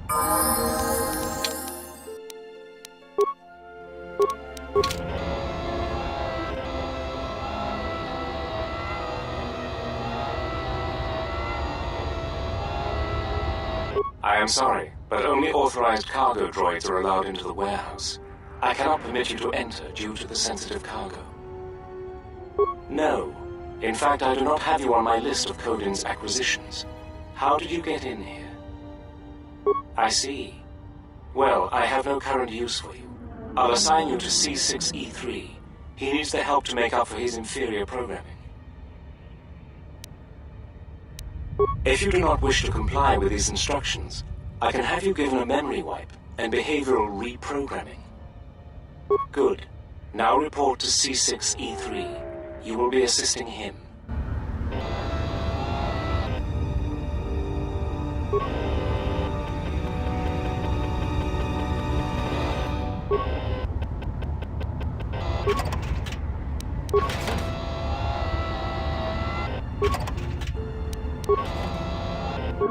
I am sorry, but only authorized cargo droids are allowed into the warehouse. I cannot permit you to enter due to the sensitive cargo. No. In fact, I do not have you on my list of Kodin's acquisitions. How did you get in here? I see. Well, I have no current use for you. I'll assign you to C6E3. He needs the help to make up for his inferior programming. If you do not wish to comply with these instructions, I can have you given a memory wipe and behavioral reprogramming. Good. Now report to C6E3. You will be assisting him.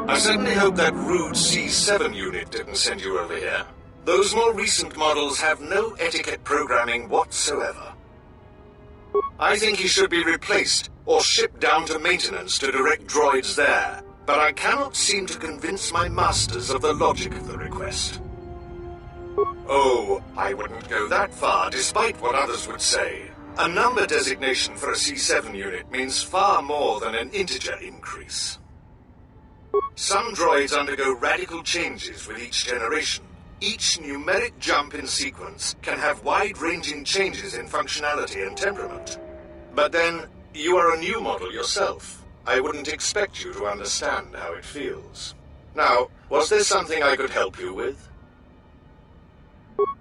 I certainly hope that rude C7 unit didn't send you over here. Those more recent models have no etiquette programming whatsoever. I think he should be replaced or shipped down to maintenance to direct droids there, but I cannot seem to convince my masters of the logic of the request. Oh, I wouldn't go that far despite what others would say. A number designation for a C7 unit means far more than an integer increase. Some droids undergo radical changes with each generation. Each numeric jump in sequence can have wide-ranging changes in functionality and temperament. But then, you are a new model yourself. I wouldn't expect you to understand how it feels. Now, was there something I could help you with?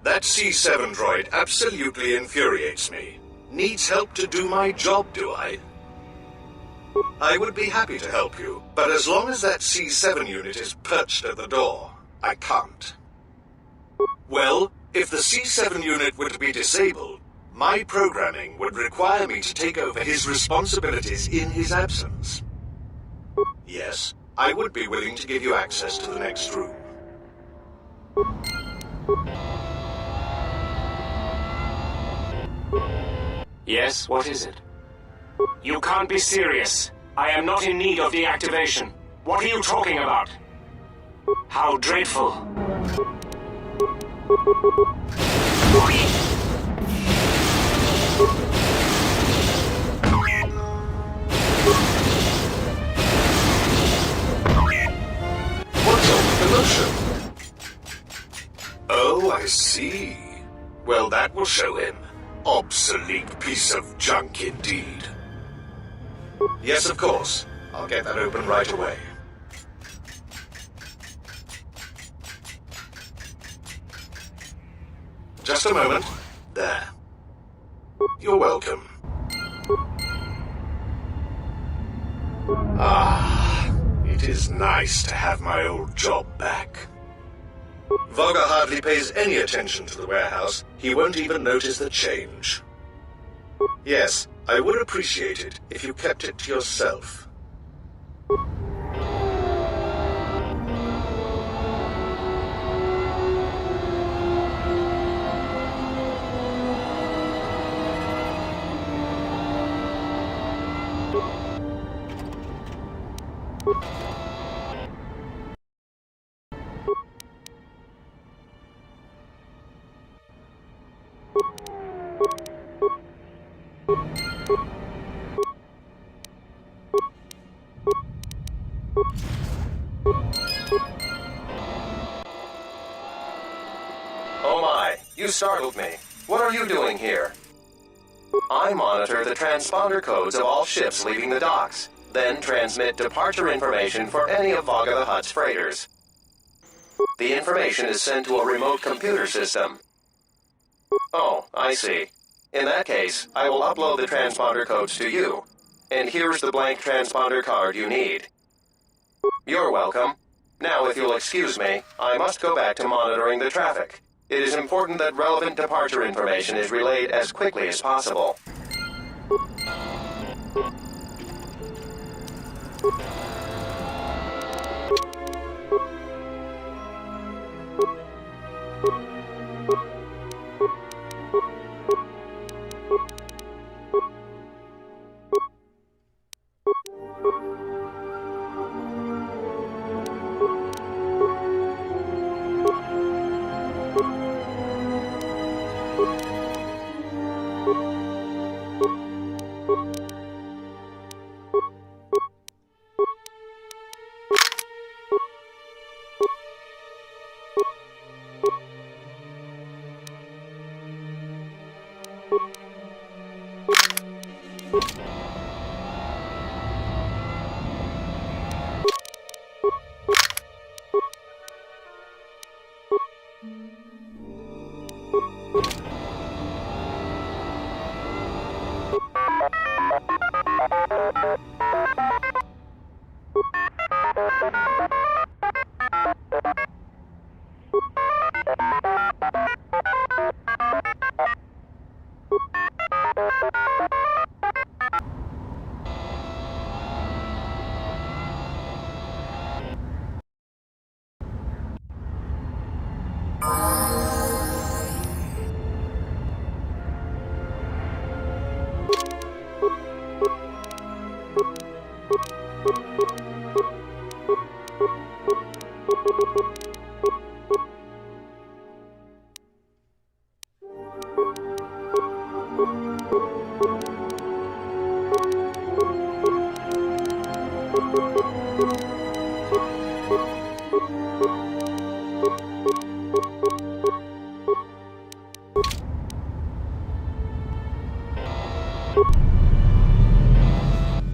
That C7 droid absolutely infuriates me. Needs help to do my job, do I? I would be happy to help you, but as long as that C7 unit is perched at the door, I can't. Well, if the C7 unit were to be disabled, my programming would require me to take over his responsibilities in his absence. Yes, I would be willing to give you access to the next room. Yes, what is it? You can't be serious. I am not in need of deactivation. What are you talking about? How dreadful. What's all the commotion? Oh, I see. Well, that will show him. Obsolete piece of junk indeed. Yes, of course. I'll get that open right away. Just a moment. There. You're welcome. Ah, it is nice to have my old job back. Voga hardly pays any attention to the warehouse. He won't even notice the change. Yes, I would appreciate it if you kept it to yourself. Oh my, you startled me. What are you doing here? I monitor the transponder codes of all ships leaving the docks, then transmit departure information for any of Vaga the Hutt's freighters. The information is sent to a remote computer system. Oh, I see. In that case, I will upload the transponder codes to you. And here's the blank transponder card you need. You're welcome. Now, if you'll excuse me, I must go back to monitoring the traffic. It is important that relevant departure information is relayed as quickly as possible.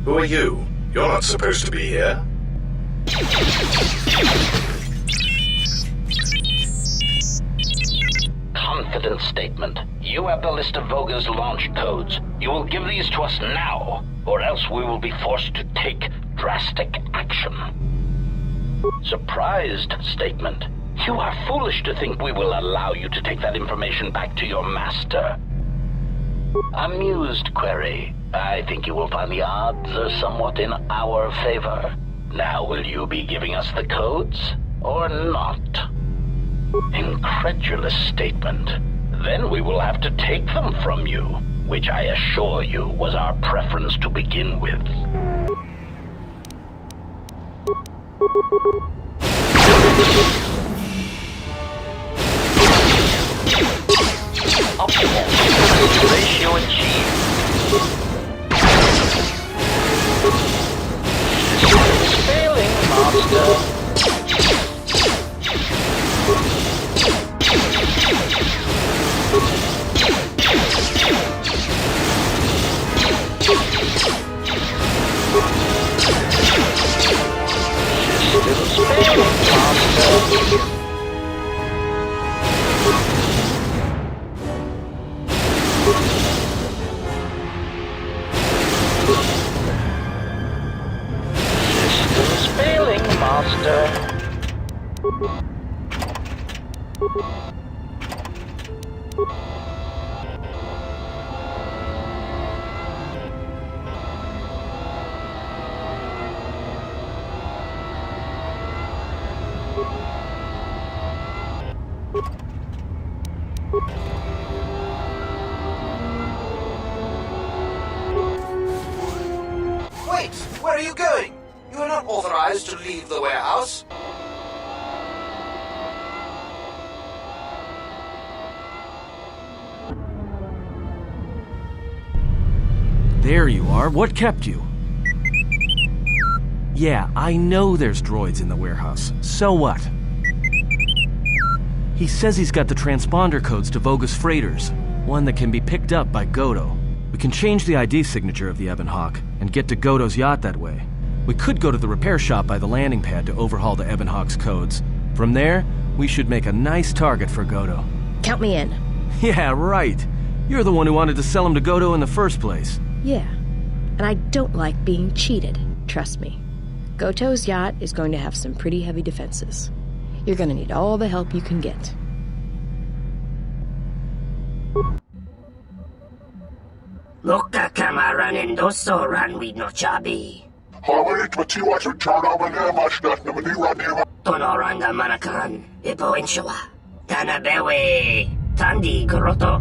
Who are you? You're not supposed to be here. Confident statement. You have the list of Voga's launch codes. You will give these to us now, or else we will be forced to take drastic action. Surprised statement. You are foolish to think we will allow you to take that information back to your master. Amused query. I think you will find the odds are somewhat in our favor. Now will you be giving us the codes, or not? Incredulous statement. Then we will have to take them from you, which I assure you was our preference to begin with. Optimal ratio achieved. Failing, master. Systems failing, master. Wait! Where are you going? You are not authorized to leave the warehouse. There you are. What kept you? Yeah, I know there's droids in the warehouse. So what? He says he's got the transponder codes to Voga's freighters, one that can be picked up by Goto. We can change the ID signature of the Ebon Hawk and get to Goto's yacht that way. We could go to the repair shop by the landing pad to overhaul the Ebon Hawk's codes. From there, we should make a nice target for Goto. Count me in. Yeah, right. You're the one who wanted to sell him to Goto in the first place. Yeah. And I don't like being cheated. Trust me. Goto's yacht is going to have some pretty heavy defenses. You're going to need all the help you can get. Loka kamaran endoso ran with no chabi. Tonoranda manakan, Ipo inshawa. Tanabewe, Tandi Goroto.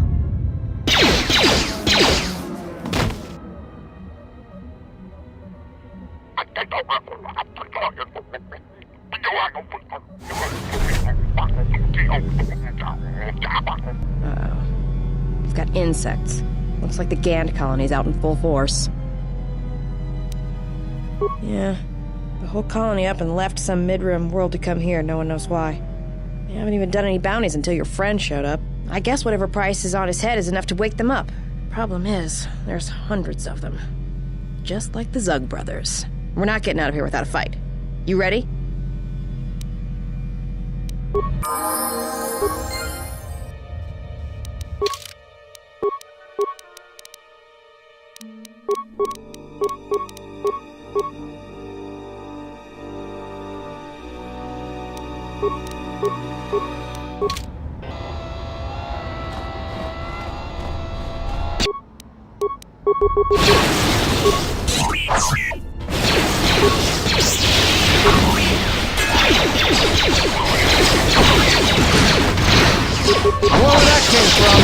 We've got insects. Looks like the Gand colony's out in full force. Yeah, the whole colony up and left some mid-rim world to come here. No one knows why. They haven't even done any bounties until your friend showed up. I guess whatever price is on his head is enough to wake them up. Problem is, there's hundreds of them. Just like the Zug brothers. We're not getting out of here without a fight. You ready? Where that came from?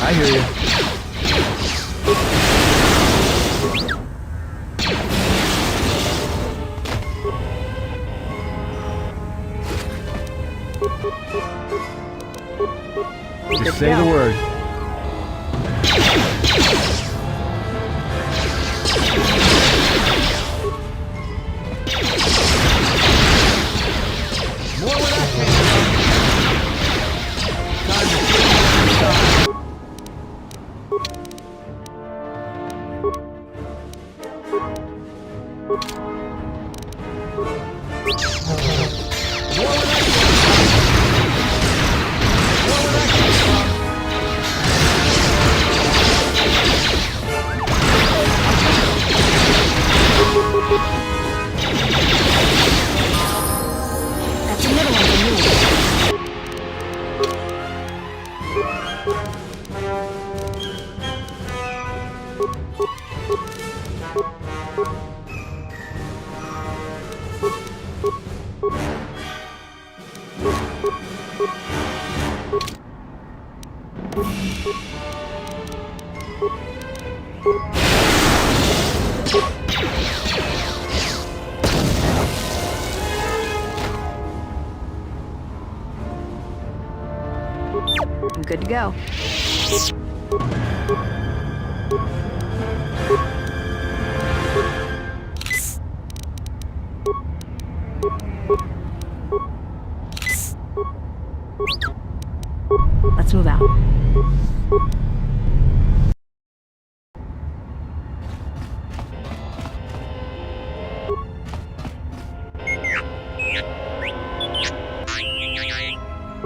I hear you. Just say the word. I'm good to go. Let's move out.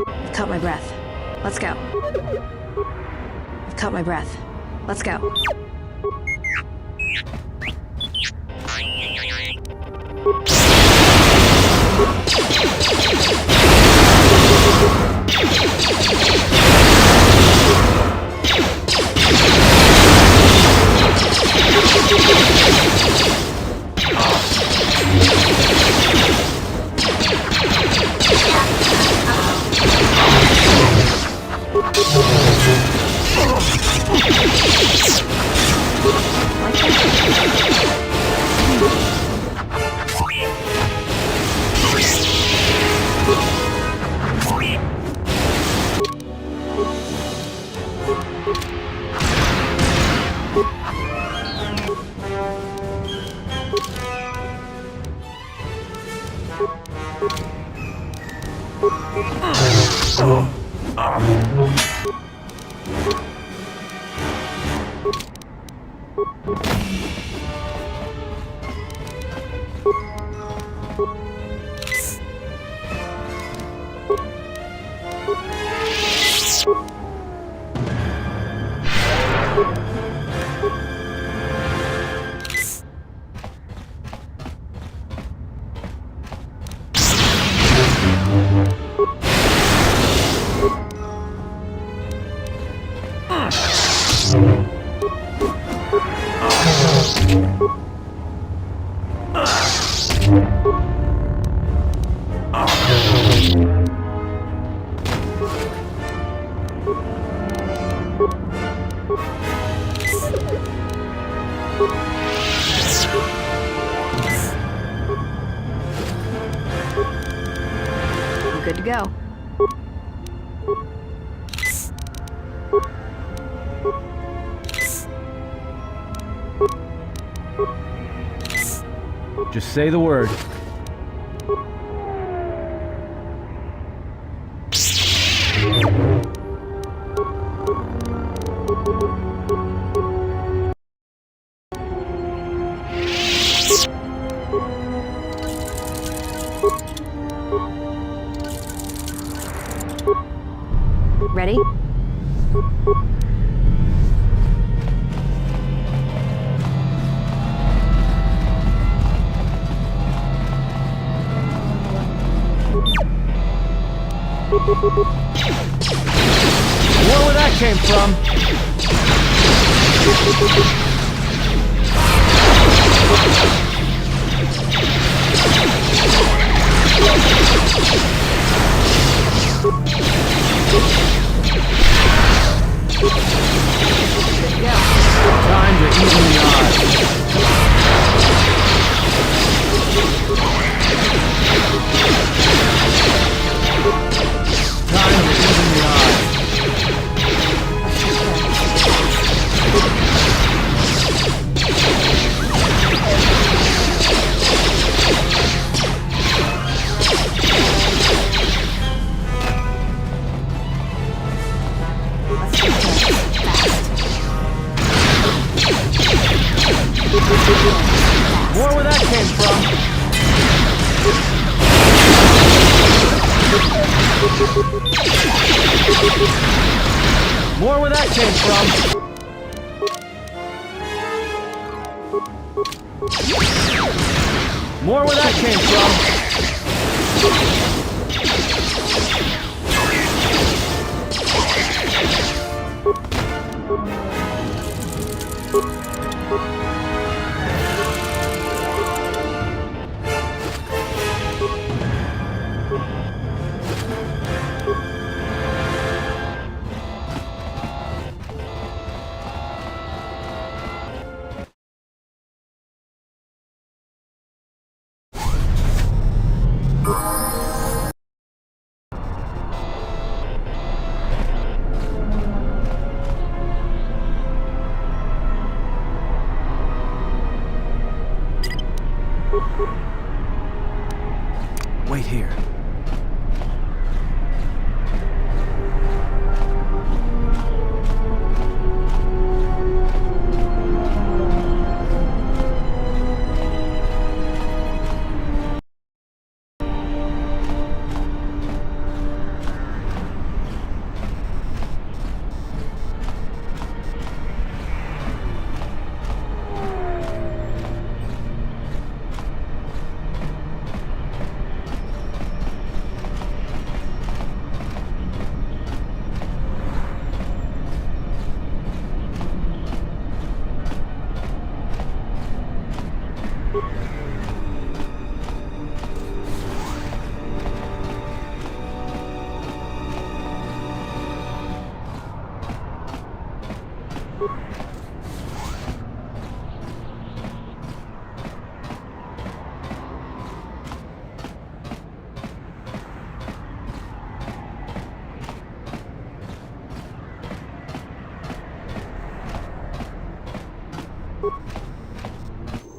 I've caught my breath. Let's go. I've caught my breath. Let's go. I'm good to go. Just say the word. Ready? More where that came from. Time to even the odds. Time to even the odds. More where that came from. More where that came from. More where that came from. Wait here.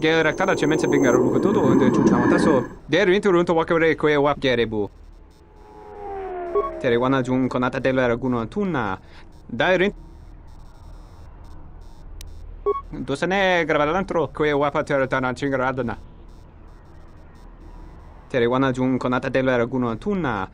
Geraktada cemense bingar rukutudu unde chuchawataso der inturunto wakare kwe wap gerebu tere wana jun konata dela raguno tunna dairin dosane gravalantro kwe wapa teratana chingaradana tere wana jun konata dela raguno tunna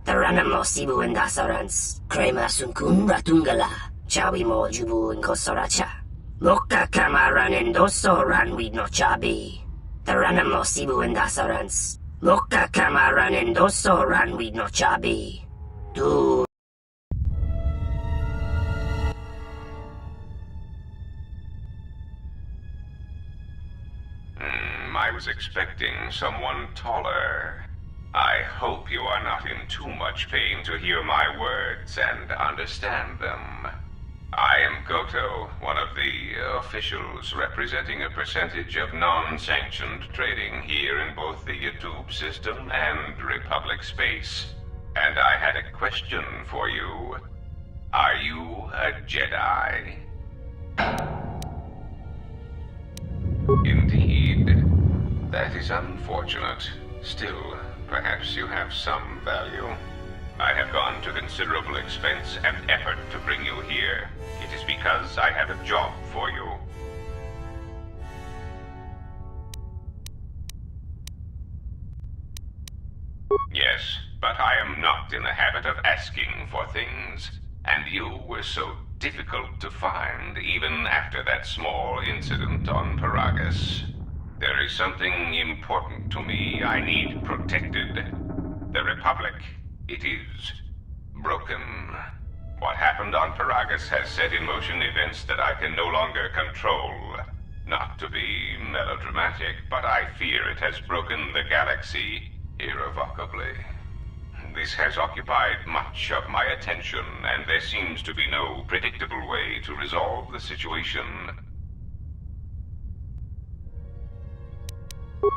Taranamo Sibu Indasorans, Krema Sunkun Ratungala, Chawi Mo Jubu in Kosoracha, Loka kamaran endosoran we no chabi. Taranamo sibu endasarans. Loka kamaran endosoran we no chabi. Do. I was expecting someone taller. I hope you are not in too much pain to hear my words and understand them. I am Kotor, one of the officials representing a percentage of non-sanctioned trading here in both the YouTube system and Republic space. And I had a question for you. Are you a Jedi? Indeed. That is unfortunate. Still, perhaps you have some value. I have gone to considerable expense and effort to bring you here. It is because I have a job for you. Yes, but I am not in the habit of asking for things, and you were so difficult to find even after that small incident on Paragus. There is something important to me I need protected. The Republic, it is broken. What happened on Paragus has set in motion events that I can no longer control. Not to be melodramatic, but I fear it has broken the galaxy irrevocably. This has occupied much of my attention, and there seems to be no predictable way to resolve the situation.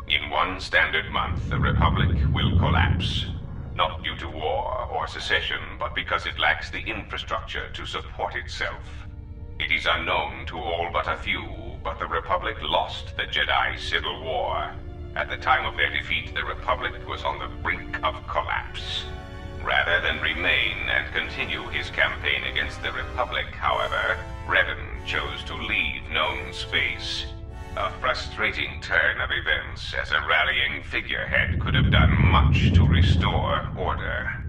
In one standard month, the Republic will collapse. Not due to war or secession, but because it lacks the infrastructure to support itself. It is unknown to all but a few, but the Republic lost the Jedi Civil War. At the time of their defeat, the Republic was on the brink of collapse. Rather than remain and continue his campaign against the Republic, however, Revan chose to leave known space. A frustrating turn of events, as a rallying figurehead could have done much to restore order.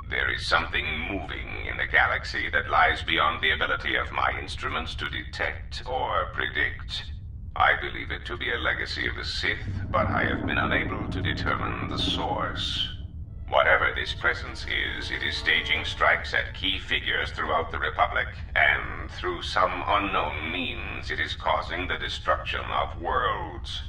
There is something moving in the galaxy that lies beyond the ability of my instruments to detect or predict. I believe it to be a legacy of the Sith, but I have been unable to determine the source. Whatever this presence is, it is staging strikes at key figures throughout the Republic, and through some unknown means, it is causing the destruction of worlds.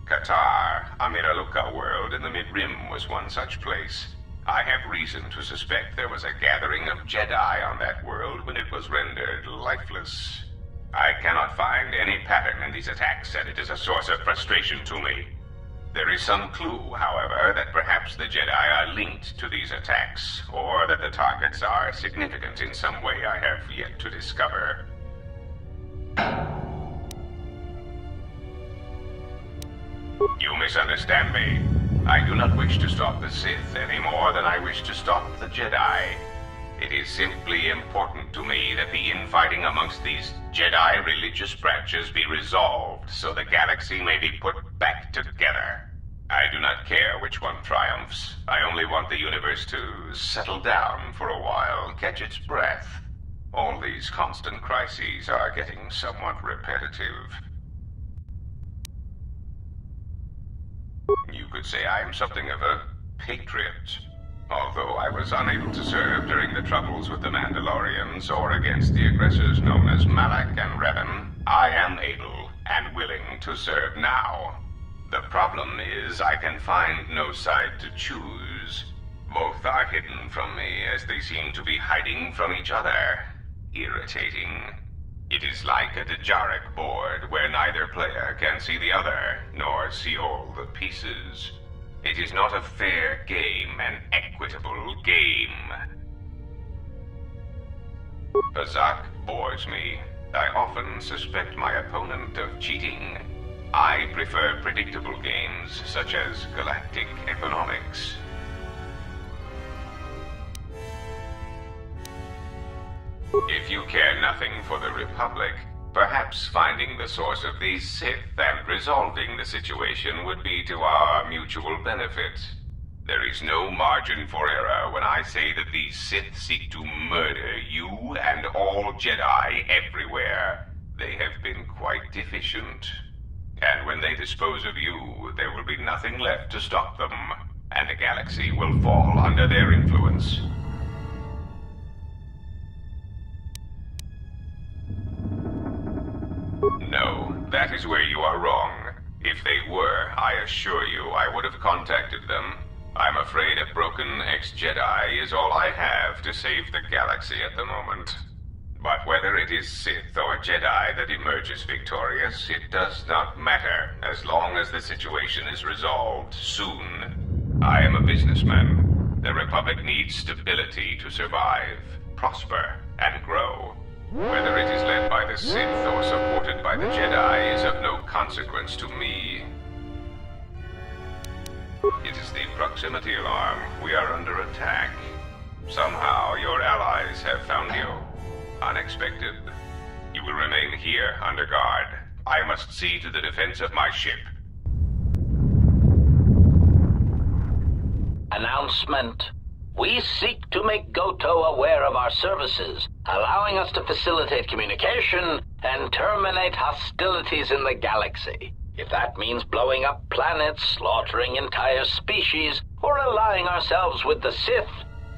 Kotor, a Miraluka world in the Mid-Rim, was one such place. I have reason to suspect there was a gathering of Jedi on that world when it was rendered lifeless. I cannot find any pattern in these attacks, and it is a source of frustration to me. There is some clue, however, that perhaps the Jedi are linked to these attacks, or that the targets are significant in some way I have yet to discover. You misunderstand me. I do not wish to stop the Sith any more than I wish to stop the Jedi. It is simply important to me that the infighting amongst these Jedi religious branches be resolved so the galaxy may be put back together. I do not care which one triumphs. I only want the universe to settle down for a while, catch its breath. All these constant crises are getting somewhat repetitive. You could say I am something of a patriot. Although I was unable to serve during the troubles with the Mandalorians or against the aggressors known as Malak and Revan, I am able and willing to serve now. The problem is I can find no side to choose. Both are hidden from me as they seem to be hiding from each other. Irritating. It is like a Dejaric board where neither player can see the other, nor see all the pieces. It is not a fair game, an equitable game. Bazak bores me. I often suspect my opponent of cheating. I prefer predictable games, such as galactic economics. If you care nothing for the Republic, perhaps finding the source of these Sith and resolving the situation would be to our mutual benefit. There is no margin for error when I say that these Sith seek to murder you and all Jedi everywhere. They have been quite efficient. And when they dispose of you, there will be nothing left to stop them, and the galaxy will fall under their influence. No, that is where you are wrong. If they were, I assure you, I would have contacted them. I'm afraid a broken ex-Jedi is all I have to save the galaxy at the moment. But whether it is Sith or Jedi that emerges victorious, it does not matter, as long as the situation is resolved soon. I am a businessman. The Republic needs stability to survive, prosper, and grow. Whether it is led by the Sith or supported by the Jedi is of no consequence to me. It is the proximity alarm. We are under attack. Somehow your allies have found you. Unexpected. You will remain here under guard. I must see to the defense of my ship. Announcement. We seek to make Goto aware of our services, allowing us to facilitate communication and terminate hostilities in the galaxy. If that means blowing up planets, slaughtering entire species, or allying ourselves with the Sith,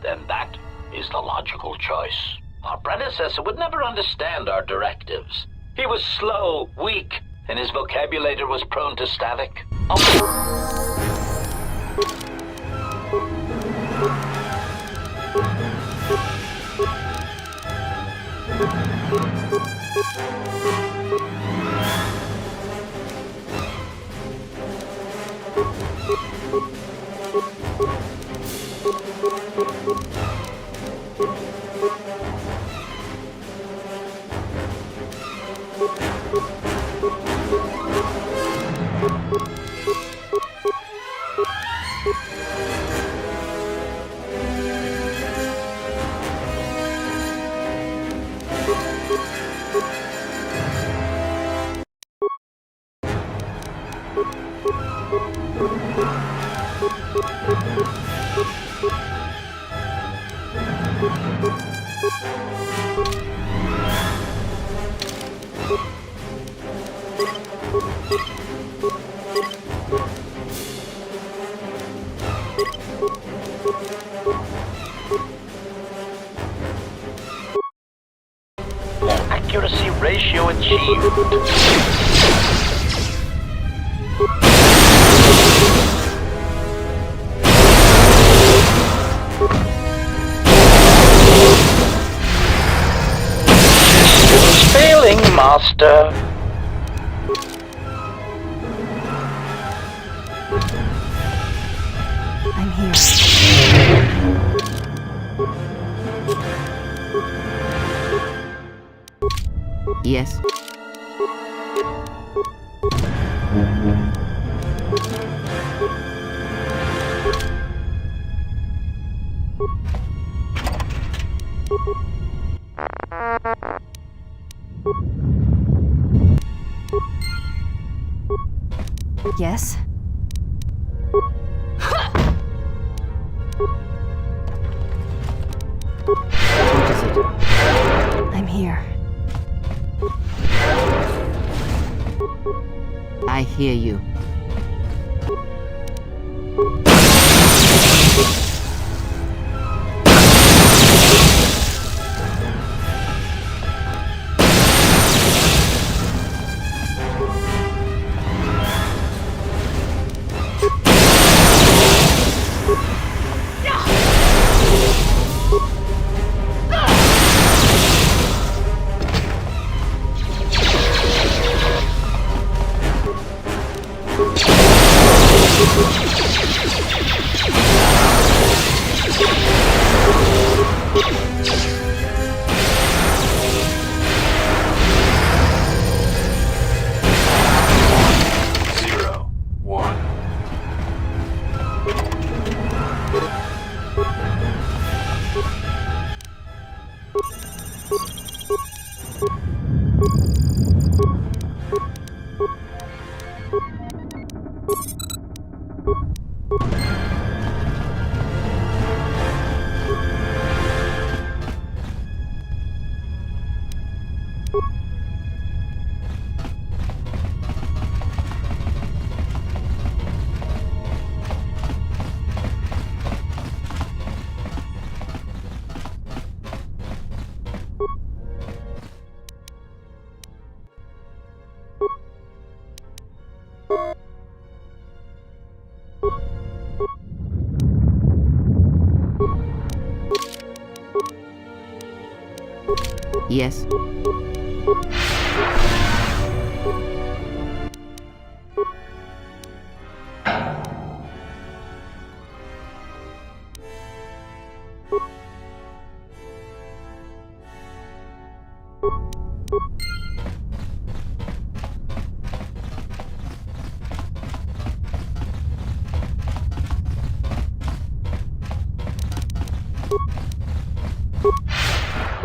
then that is the logical choice. Our predecessor would never understand our directives. He was slow, weak, and his vocabulary was prone to static. Accuracy ratio achieved. Systems failing, Master. I'm here. Yes. Yes. What is it? I'm here. I hear you. Yes.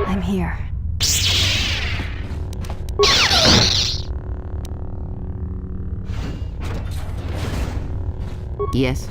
I'm here. Yes.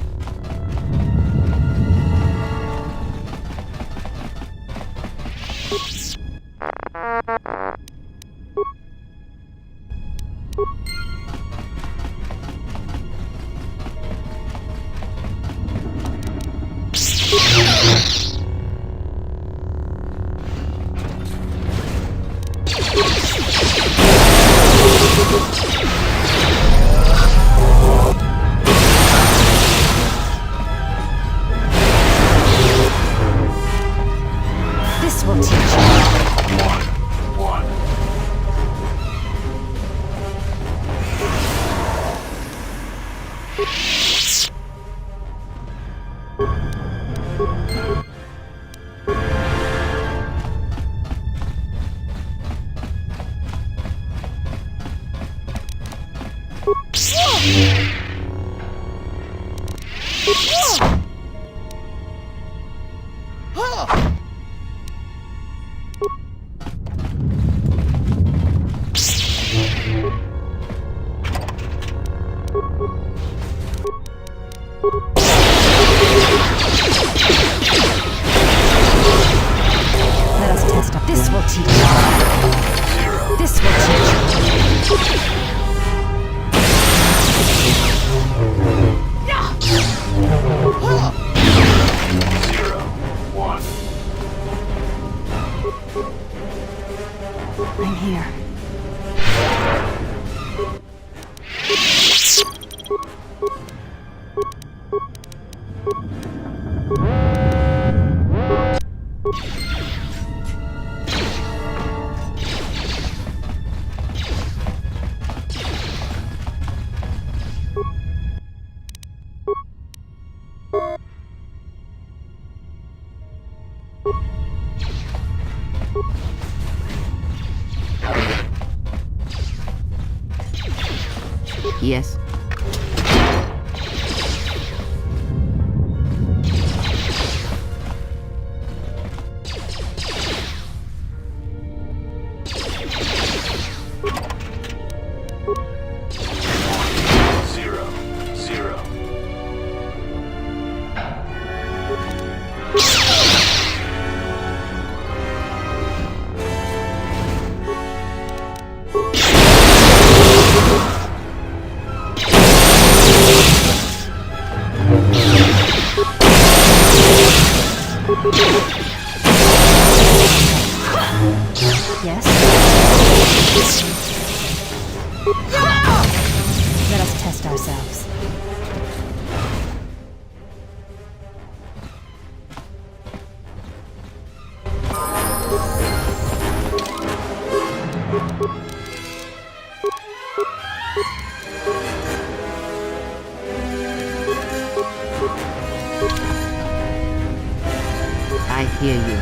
This will teach you. One. Let us test up. This will teach you. This will teach you. I'm here. Yes. Yes? Let us test ourselves. I hear you.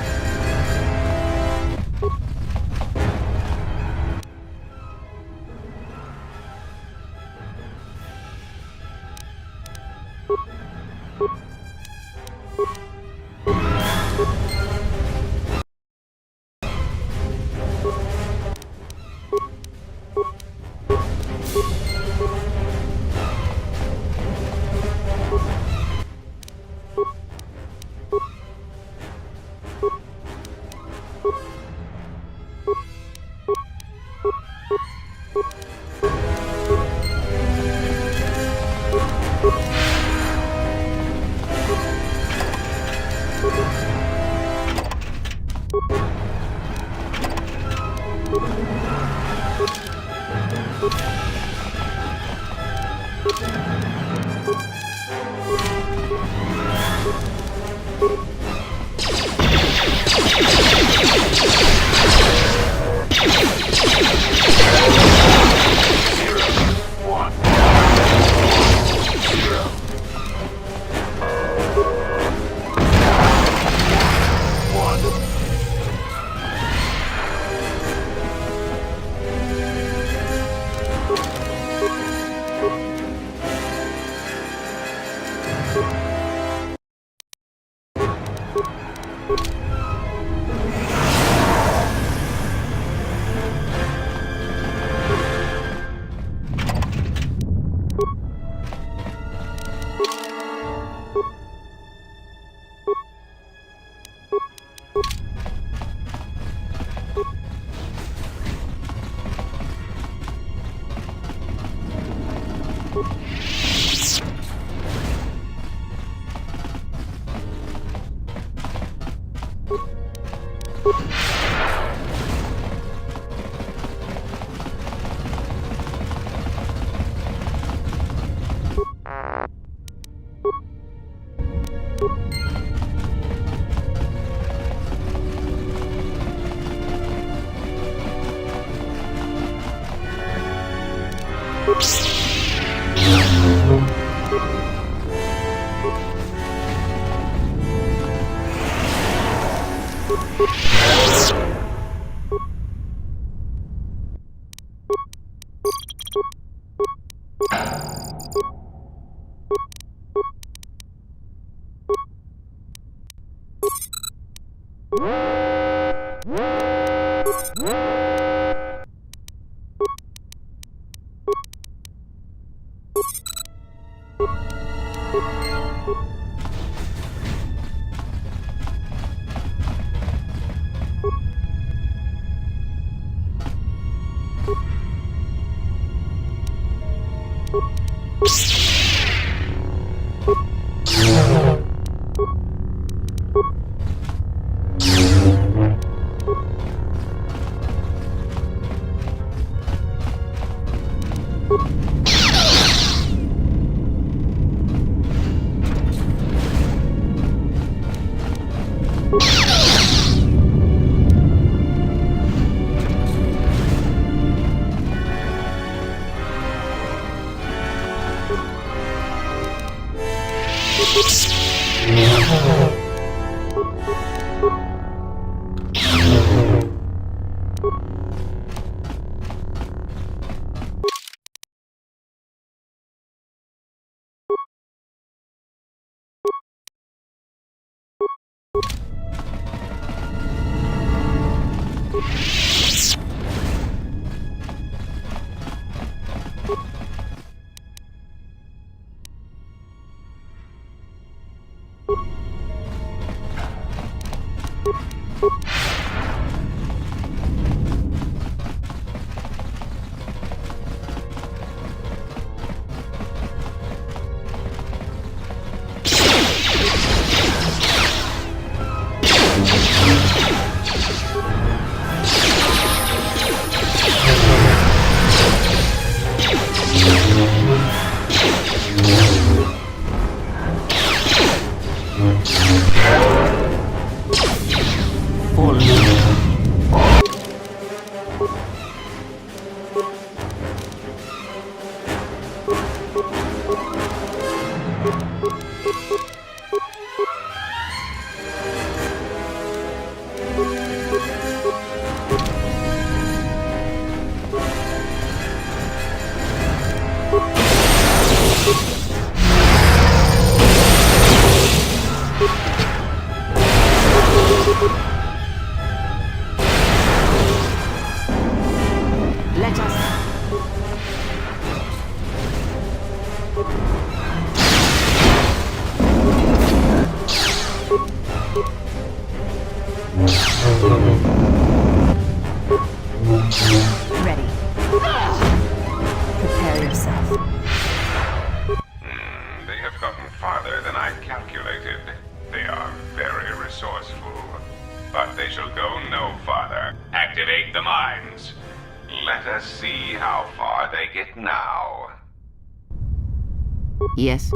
Yes.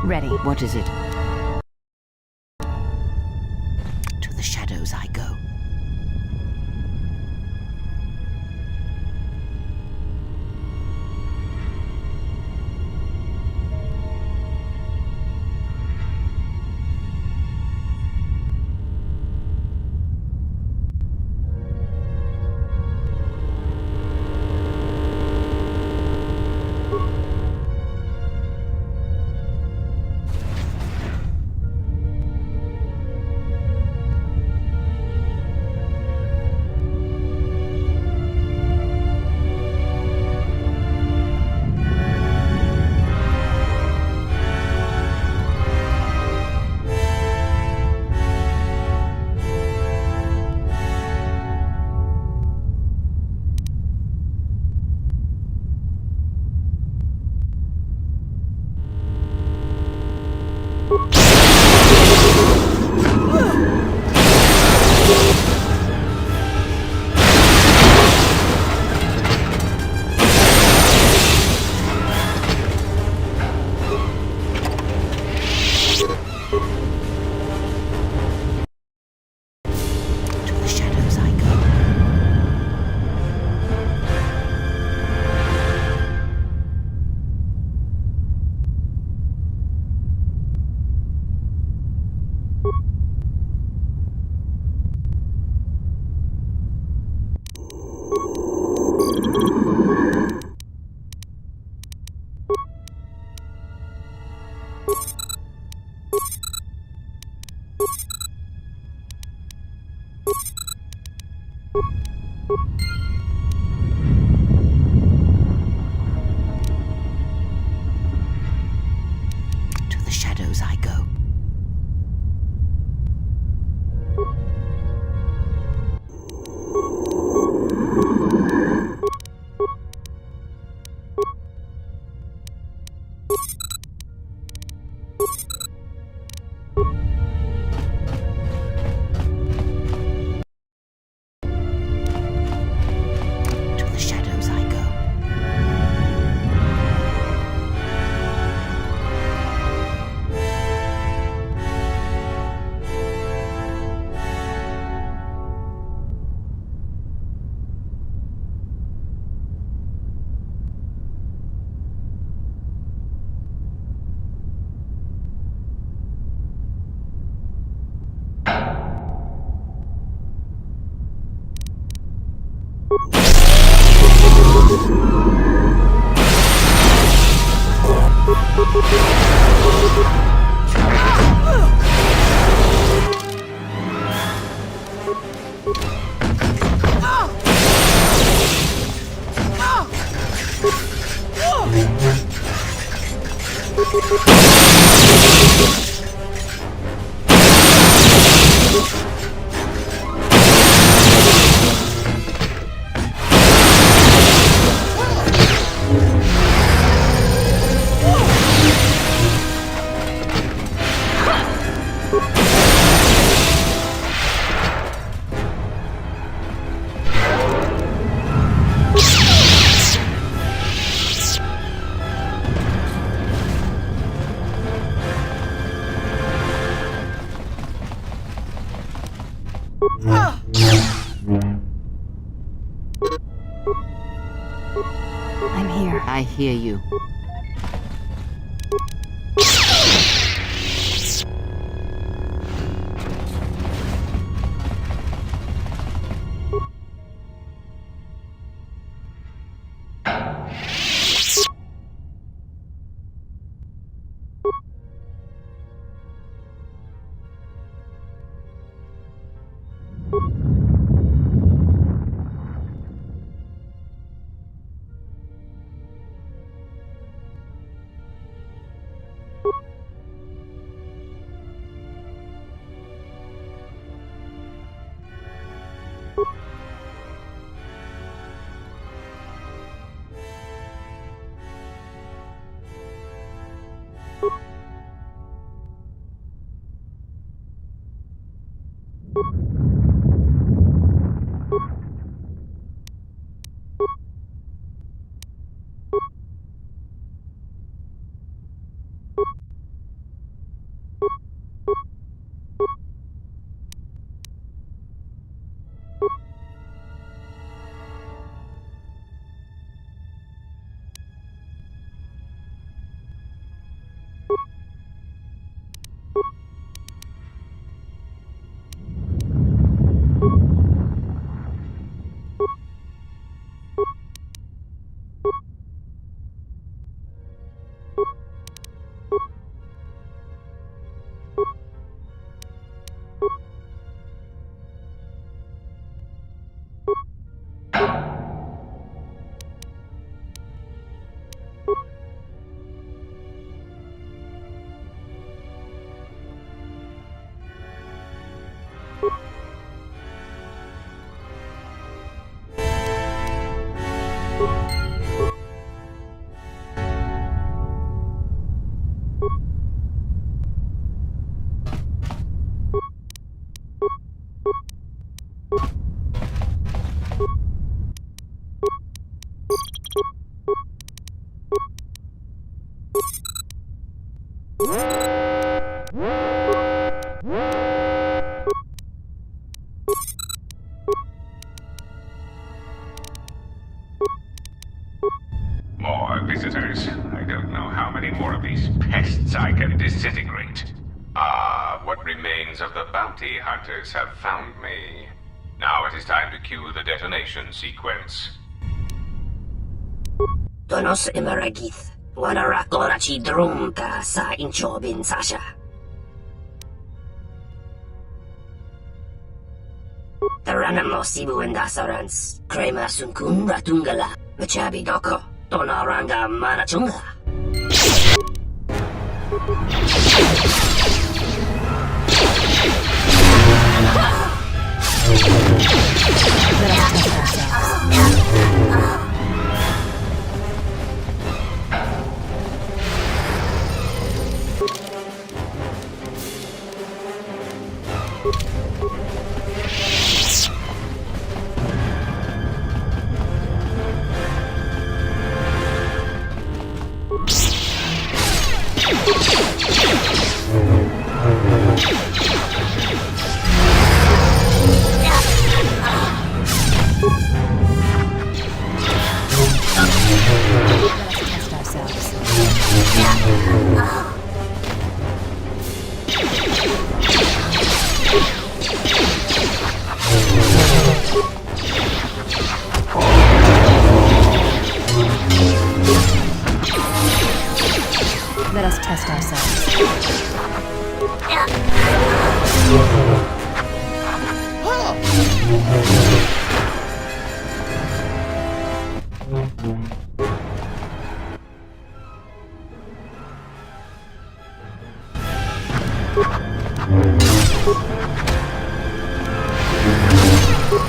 Ready. What is it? To the shadows I go. To the shadows I go. To the shadows I go. I'm here. I hear you. More visitors. I don't know how many more of these pests I can disintegrate. Ah, what remains of the bounty hunters have found me. Now it is time to cue the detonation sequence. Donos Imaragith, Wanarakorachi Drumka sa Inchobin Sasha. Taranamo Sibu and Dasarans, Krema Sunkun Ratungala, Machabi Doko, Tonaranga Manachunga. Let us test ourselves.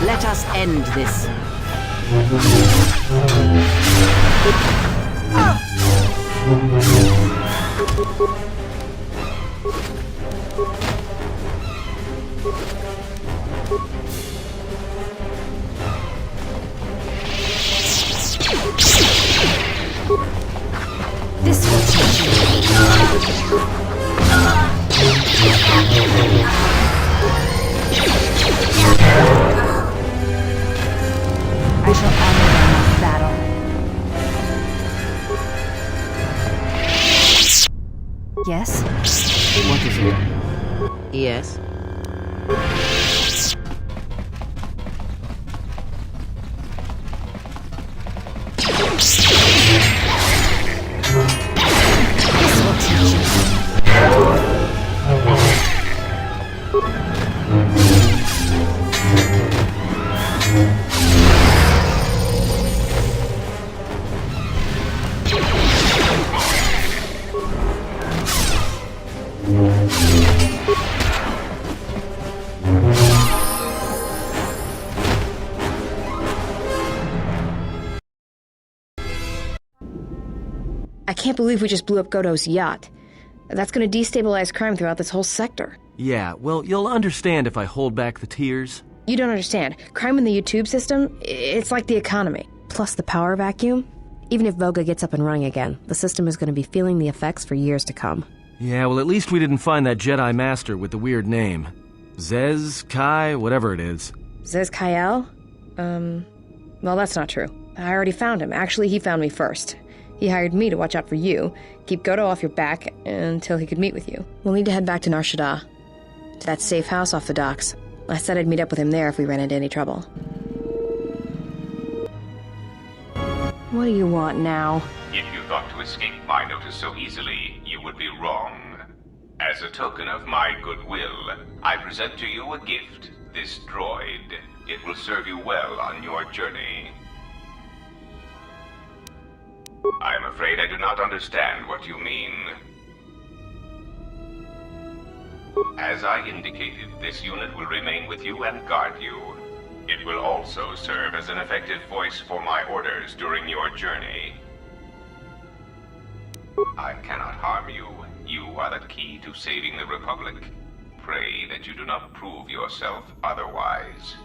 Let us end this. This will teach you. I shall honor them with battle. Yes? What is it? Yes? This will teach you. I can't believe we just blew up Goto's yacht. That's gonna destabilize crime throughout this whole sector. Yeah, well, you'll understand if I hold back the tears. You don't understand. Crime in the YouTube system, it's like the economy. Plus the power vacuum. Even if Voga gets up and running again, the system is gonna be feeling the effects for years to come. Yeah, well, at least we didn't find that Jedi Master with the weird name. Zez, Kai, whatever it is. Zez Kyle? Well, that's not true. I already found him. Actually, he found me first. He hired me to watch out for you, keep Goto off your back until he could meet with you. We'll need to head back to Nar Shaddaa, to that safe house off the docks. I said I'd meet up with him there if we ran into any trouble. What do you want now? If you thought to escape my notice so easily, you would be wrong. As a token of my goodwill, I present to you a gift, this droid. It will serve you well on your journey. I'm afraid I do not understand what you mean. As I indicated, this unit will remain with you and guard you. It will also serve as an effective voice for my orders during your journey. I cannot harm you. You are the key to saving the Republic. Pray that you do not prove yourself otherwise.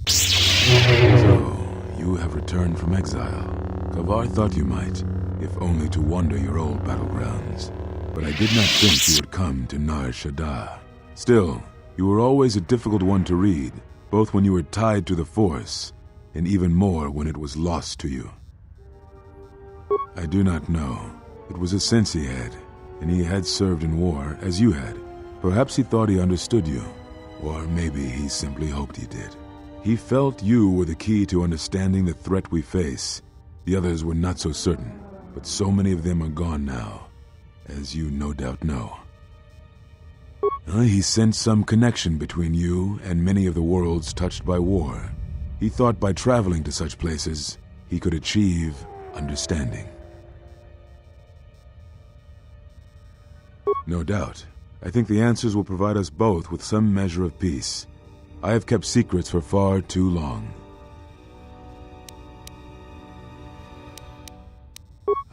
So, you have returned from exile. Kavar thought you might, if only to wander your old battlegrounds. But I did not think you would come to Nar Shaddaa. Still, you were always a difficult one to read, both when you were tied to the Force, and even more when it was lost to you. I do not know. It was a sense he had, and he had served in war, as you had. Perhaps he thought he understood you, or maybe he simply hoped he did. He felt you were the key to understanding the threat we face. The others were not so certain, but so many of them are gone now. as you no doubt know. He sensed some connection between you and many of the worlds touched by war. He thought by traveling to such places, he could achieve understanding. No doubt. I think the answers will provide us both with some measure of peace. I have kept secrets for far too long.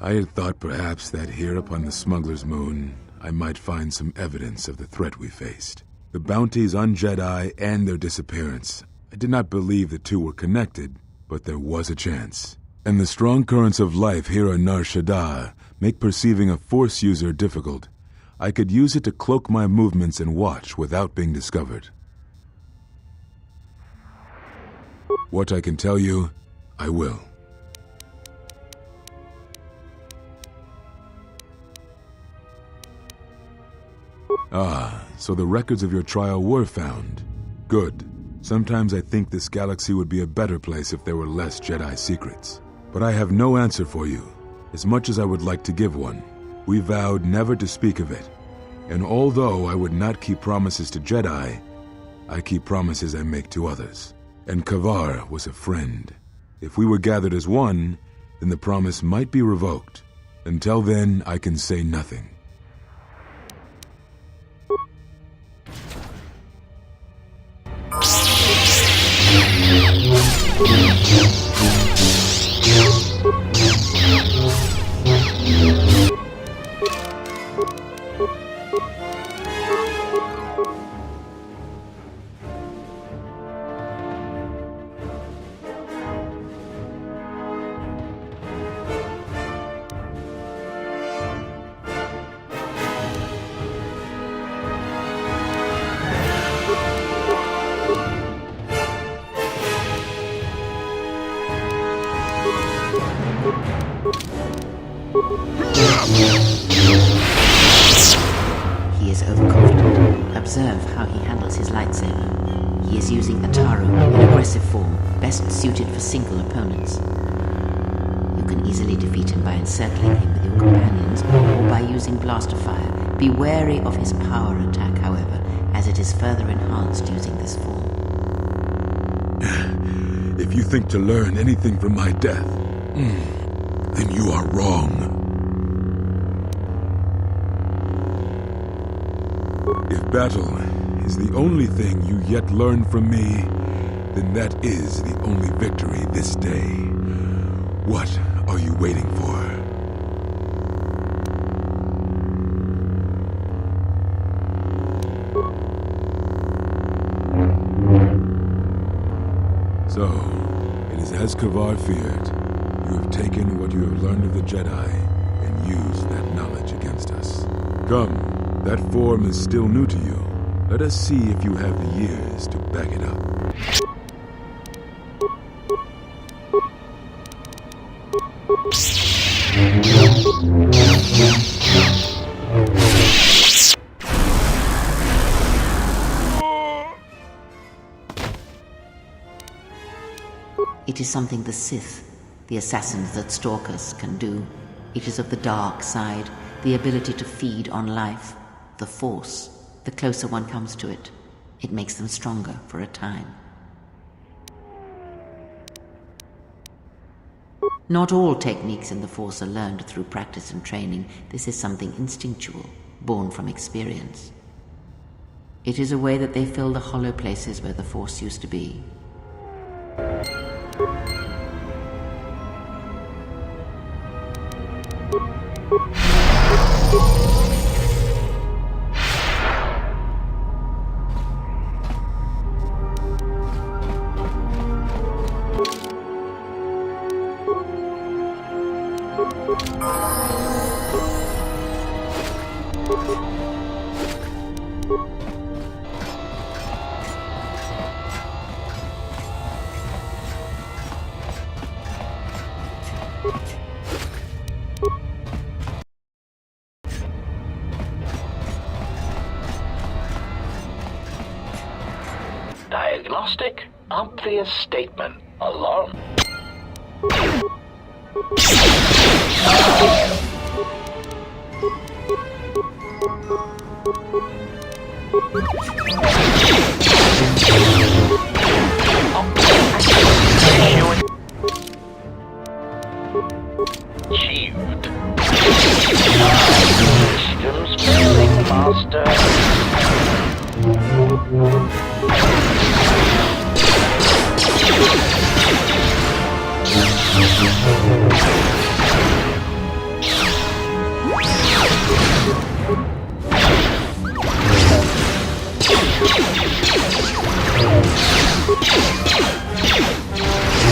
I had thought perhaps that here upon the smuggler's moon, I might find some evidence of the threat we faced. The bounties on Jedi and their disappearance. I did not believe the two were connected, but there was a chance. And the strong currents of life here on Nar Shaddaa make perceiving a Force user difficult. I could use it to cloak my movements and watch without being discovered. What I can tell you, I will. Ah, so the records of your trial were found. Good. Sometimes I think this galaxy would be a better place if there were less Jedi secrets. But I have no answer for you, as much as I would like to give one. We vowed never to speak of it. And although I would not keep promises to Jedi, I keep promises I make to others. And Kavar was a friend. If we were gathered as one, then the promise might be revoked. Until then, I can say nothing. He is overconfident. Observe how he handles his lightsaber. He is using Ataru in aggressive form, best suited for single opponents. You can easily defeat him by encircling him with your companions, or by using blaster fire. Be wary of his power attack, however, as it is further enhanced using this form. If you think to learn anything from my death, then you are wrong. If battle is the only thing you yet learn from me, then that is the only victory this day. What are you waiting for? So, it is as Kavar feared. You have taken what you have learned of the Jedi and used that knowledge against us. Come. That form is still new to you. Let us see if you have the years to back it up. It is something the Sith, the assassins that stalk us, can do. It is of the dark side, the ability to feed on life. The Force, the closer one comes to it, it makes them stronger for a time. Not all techniques in the Force are learned through practice and training. This is something instinctual, born from experience. It is a way that they fill the hollow places where the Force used to be. Diagnostic, obvious statement. Alarm. Achieved. Systems failing, Master.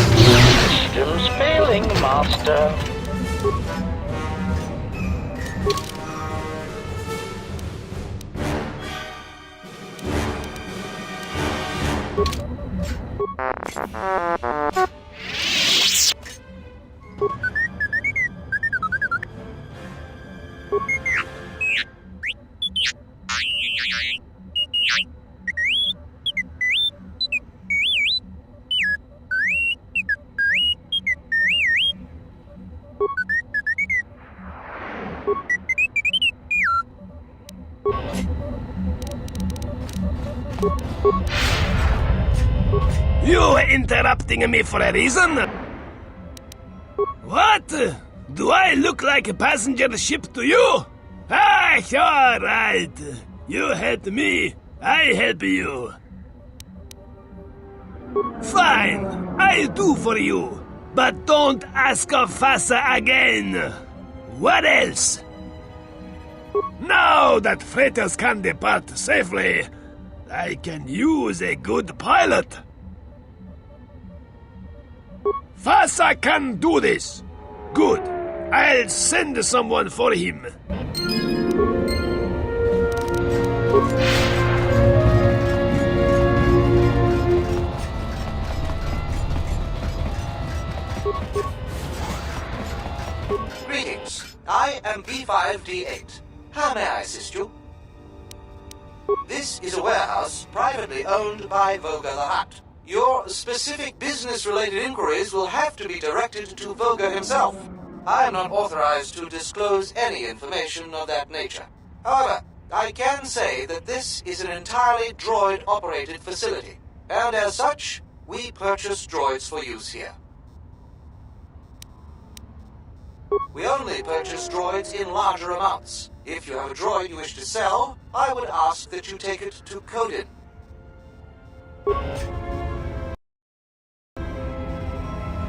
Systems failing, Master. You interrupting me for a reason? What? Do I look like a passenger ship to you? Ah, all right. You help me, I help you. Fine, I'll do for you. But don't ask of Fasa again. What else? Now that freighters can depart safely, I can use a good pilot. Fasa can do this. Good. I'll send someone for him. Greetings. I am B5D8. How may I assist you? This is a warehouse privately owned by Voga the Hutt. Your specific business-related inquiries will have to be directed to Voga himself. I am not authorized to disclose any information of that nature. However, I can say that this is an entirely droid-operated facility, and as such, we purchase droids for use here. We only purchase droids in larger amounts. If you have a droid you wish to sell, I would ask that you take it to Kotor.